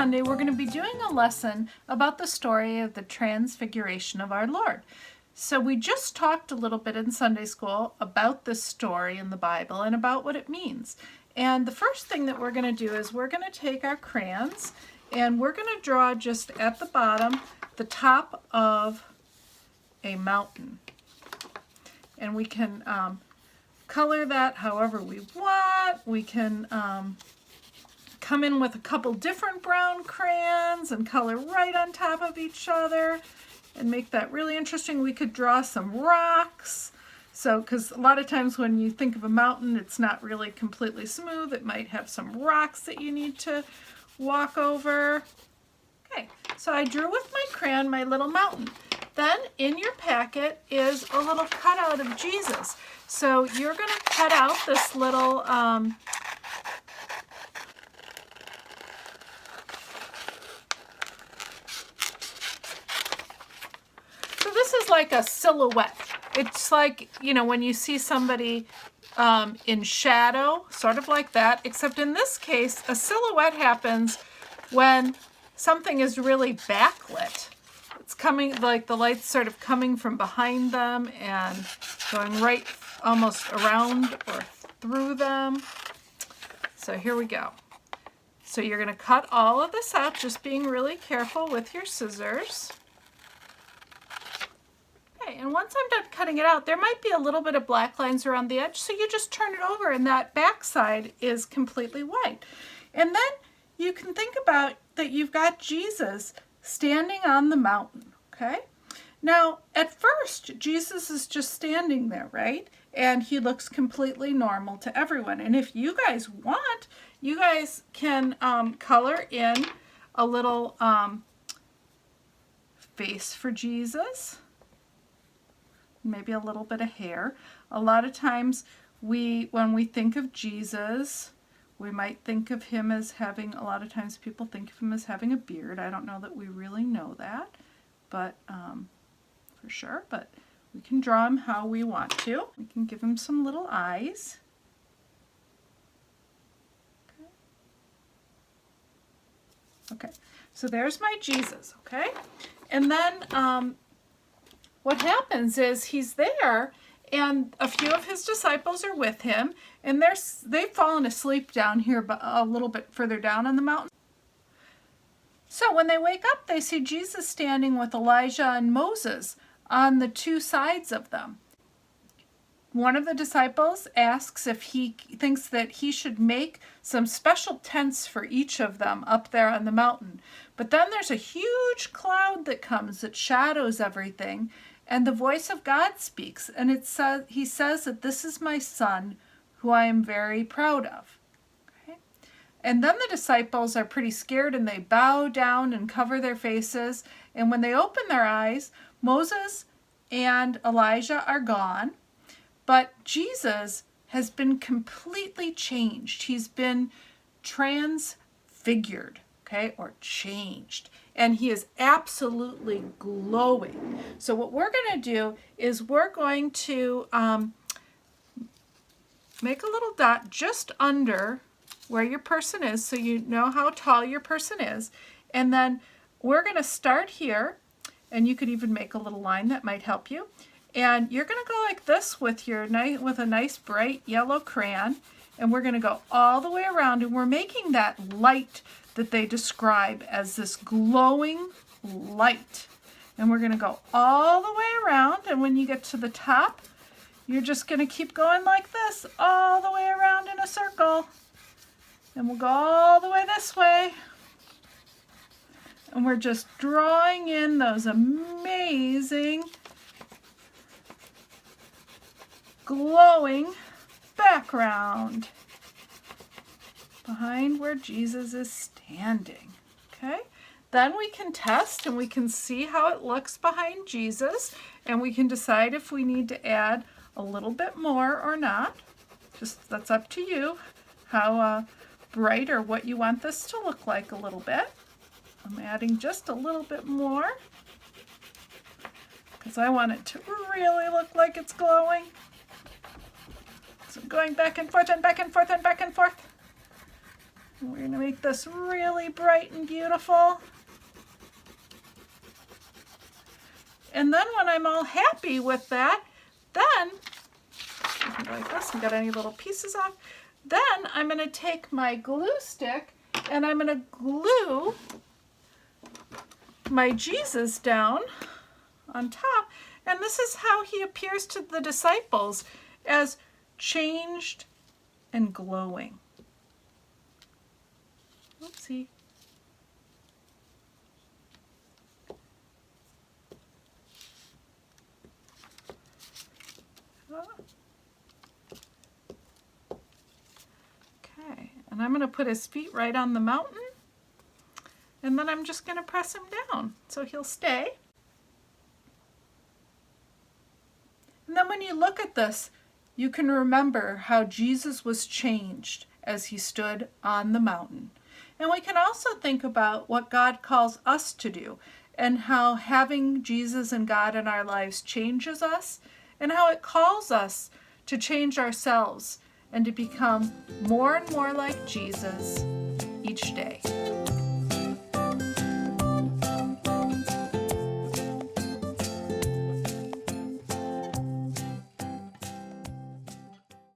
Sunday, we're going to be doing a lesson about the story of the Transfiguration of our Lord. So we just talked a little bit in Sunday school about this story in the Bible and about what it means. And the first thing that we're going to do is we're going to take our crayons and we're going to draw just at the bottom the top of a mountain. And we can color that however we want. We can come in with a couple different brown crayons and color right on top of each other and make that really interesting. We could draw some rocks. So, because a lot of times when you think of a mountain, it's not really completely smooth. It might have some rocks that you need to walk over. Okay, so I drew with my crayon my little mountain. Then in your packet is a little cutout of Jesus. So you're going to cut out this little so this is like a silhouette. It's like, you know, when you see somebody in shadow, sort of like that, except in this case, a silhouette happens when something is really backlit. It's coming, like the light's sort of coming from behind them and going right almost around or through them. So here we go. So you're going to cut all of this out, just being really careful with your scissors. Okay, and once I'm done cutting it out, there might be a little bit of black lines around the edge, so you just turn it over and that back side is completely white. And then you can think about that you've got Jesus standing on the mountain, okay? Now, at first, Jesus is just standing there, right? And he looks completely normal to everyone. And if you guys want, you guys can color in a little face for Jesus, maybe a little bit of hair. A lot of times, when we think of Jesus, we might think of him as having, a lot of times people think of him as having a beard. I don't know that we really know that, but for sure. But we can draw him how we want to. We can give him some little eyes. Okay, so there's my Jesus, okay? And then what happens is he's there, and a few of his disciples are with him, and they've fallen asleep down here a little bit further down on the mountain. So when they wake up, they see Jesus standing with Elijah and Moses on the two sides of them. One of the disciples asks if he thinks that he should make some special tents for each of them up there on the mountain. But then there's a huge cloud that comes that shadows everything, and the voice of God speaks, and he says that this is my son, who I am very proud of. Okay? And then the disciples are pretty scared, and they bow down and cover their faces. And when they open their eyes, Moses and Elijah are gone, but Jesus has been completely changed. He's been transfigured, okay, or changed. And he is absolutely glowing. So what we're going to do is we're going to make a little dot just under where your person is, so you know how tall your person is. And then we're going to start here, and you could even make a little line that might help you. And you're going to go like this with a nice bright yellow crayon, and we're going to go all the way around, and we're making that light that they describe as this glowing light. And we're going to go all the way around, and when you get to the top, you're just going to keep going like this all the way around in a circle. And we'll go all the way this way. And we're just drawing in those amazing glowing background behind where Jesus is standing. Okay? Then we can test and we can see how it looks behind Jesus, and we can decide if we need to add a little bit more or not. Just that's up to you how bright or what you want this to look like a little bit. I'm adding just a little bit more because I want it to really look like it's glowing. So going back and forth and back and forth and back and forth. And we're going to make this really bright and beautiful. And then when I'm all happy with that, then, like this and get any little pieces off, then I'm going to take my glue stick and I'm going to glue my Jesus down on top. And this is how he appears to the disciples, as changed and glowing. Oopsie. Okay, and I'm going to put his feet right on the mountain, and then I'm just going to press him down so he'll stay. And then when you look at this, you can remember how Jesus was changed as he stood on the mountain. And we can also think about what God calls us to do, and how having Jesus and God in our lives changes us, and how it calls us to change ourselves and to become more and more like Jesus each day.